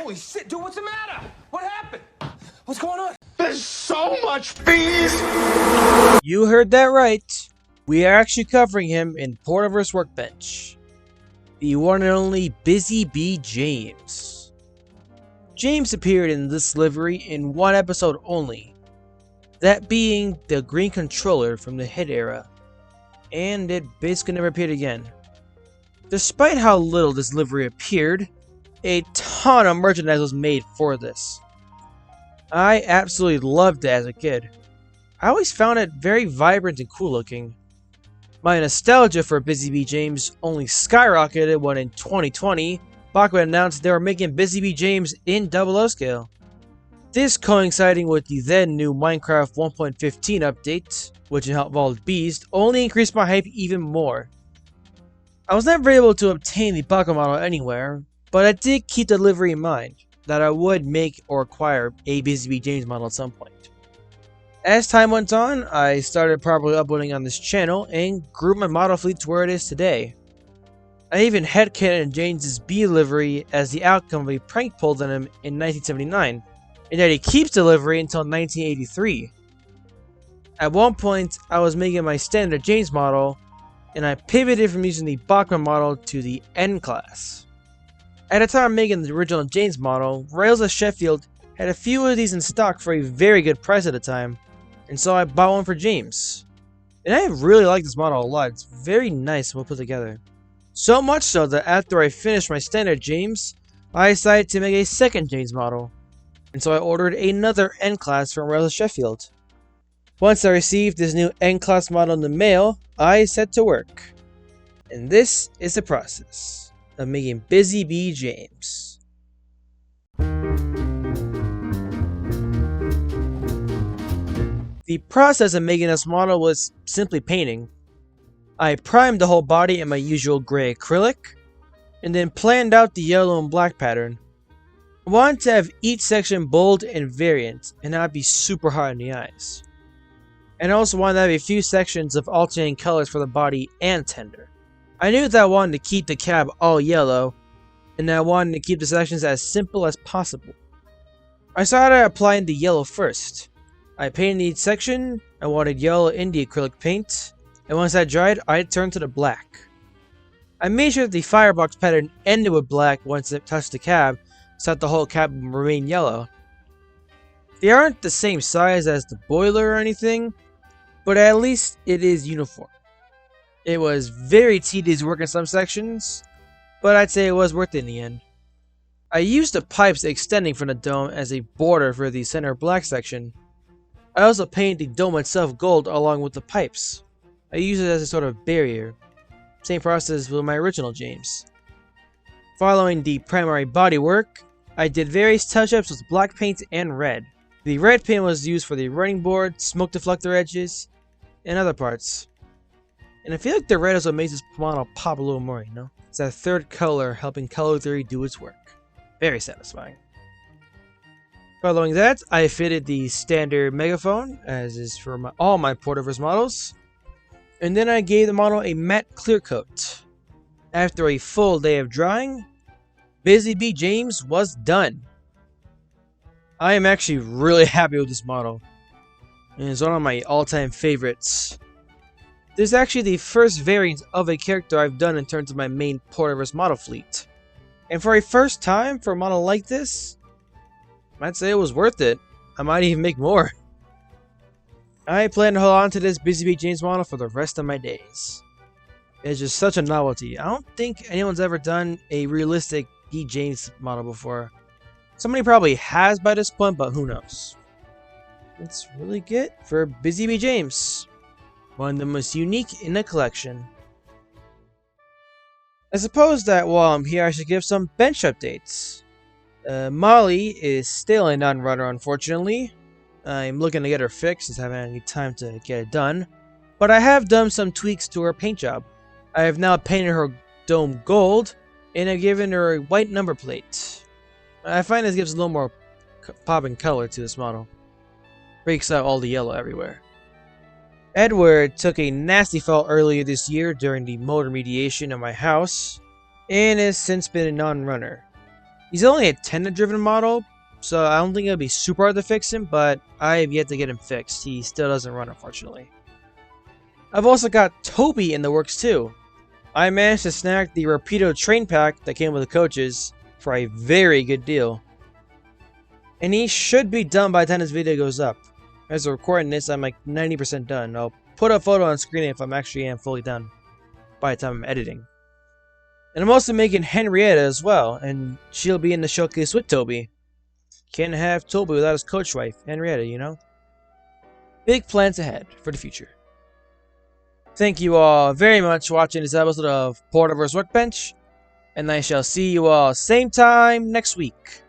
Holy shit, dude, what's the matter? What happened? What's going on? There's so much fees! You heard that right. We are actually covering him in Porterverse Workbench. The one and only Busy Bee James. James appeared in this livery in one episode only, that being the green controller from the Hit era, and it basically never appeared again. Despite how little this livery appeared, a ton of merchandise was made for this. I absolutely loved it as a kid. I always found it very vibrant and cool looking. My nostalgia for Busy Bee James only skyrocketed when in 2020, Bachman announced they were making Busy Bee James in 00 scale. This coinciding with the then new Minecraft 1.15 update, which involved bees, only increased my hype even more. I was never able to obtain the Bachman model anywhere, but I did keep the livery in mind, that I would make or acquire a Busy Bee James model at some point. As time went on, I started properly uploading on this channel and grew my model fleet to where it is today. I even headcanoned James's bee livery as the outcome of a prank pulled on him in 1979, and that he keeps the livery until 1983. At one point, I was making my standard James model, and I pivoted from using the Bachman model to the N class. At the time of making the original James model, Rails of Sheffield had a few of these in stock for a very good price at the time, and so I bought one for James. And I really like this model a lot, it's very nice and well put together. So much so that after I finished my standard James, I decided to make a second James model, and so I ordered another N class from Rails of Sheffield. Once I received this new N class model in the mail, I set to work. And this is the process of making Busy Bee James. The process of making this model was simply painting. I primed the whole body in my usual gray acrylic, and then planned out the yellow and black pattern. I wanted to have each section bold and variant, and not be super hard on the eyes. And I also wanted to have a few sections of alternating colors for the body and tender. I knew that I wanted to keep the cab all yellow, and I wanted to keep the sections as simple as possible. I started applying the yellow first. I painted each section, I wanted yellow in the acrylic paint, and once that dried, I turned to the black. I made sure that the firebox pattern ended with black once it touched the cab, so that the whole cab would remain yellow. They aren't the same size as the boiler or anything, but at least it is uniform. It was very tedious work in some sections, but I'd say it was worth it in the end. I used the pipes extending from the dome as a border for the center black section. I also painted the dome itself gold along with the pipes. I used it as a sort of barrier. Same process with my original James. Following the primary bodywork, I did various touch-ups with black paint and red. The red paint was used for the running board, smoke deflector edges, and other parts. And I feel like the red is what makes this model pop a little more, you know? It's that third color helping color theory do its work. Very satisfying. Following that, I fitted the standard megaphone, as is for all my Porterverse models. And then I gave the model a matte clear coat. After a full day of drying, Busy Bee James was done. I am actually really happy with this model, and it's one of my all-time favorites. This is actually the first variant of a character I've done in terms of my main Porterverse model fleet. And for a first time for a model like this, I'd say it was worth it. I might even make more. I plan to hold on to this Busy Bee James model for the rest of my days. It's just such a novelty. I don't think anyone's ever done a realistic Bee James model before. Somebody probably has by this point, but who knows. It's really good for Busy Bee James. One of the most unique in the collection. I suppose that while I'm here I should give some bench updates. Molly is still a non-runner, unfortunately. I'm looking to get her fixed, just haven't had any time to get it done. But I have done some tweaks to her paint job. I have now painted her dome gold, and I've given her a white number plate. I find this gives a little more pop and color to this model. Breaks out all the yellow everywhere. Edward took a nasty fall earlier this year during the motor remediation of my house, and has since been a non-runner. He's only a tender-driven model, so I don't think it'll be super hard to fix him, but I have yet to get him fixed. He still doesn't run, unfortunately. I've also got Toby in the works too. I managed to snag the Rapido train pack that came with the coaches for a very good deal. And he should be done by the time this video goes up. As I'm recording this, I'm like 90% done. I'll put a photo on screen if I'm actually fully done by the time I'm editing. And I'm also making Henrietta as well, and she'll be in the showcase with Toby. Can't have Toby without his coach wife, Henrietta, you know? Big plans ahead for the future. Thank you all very much for watching this episode of Porterverse Workbench, and I shall see you all same time next week.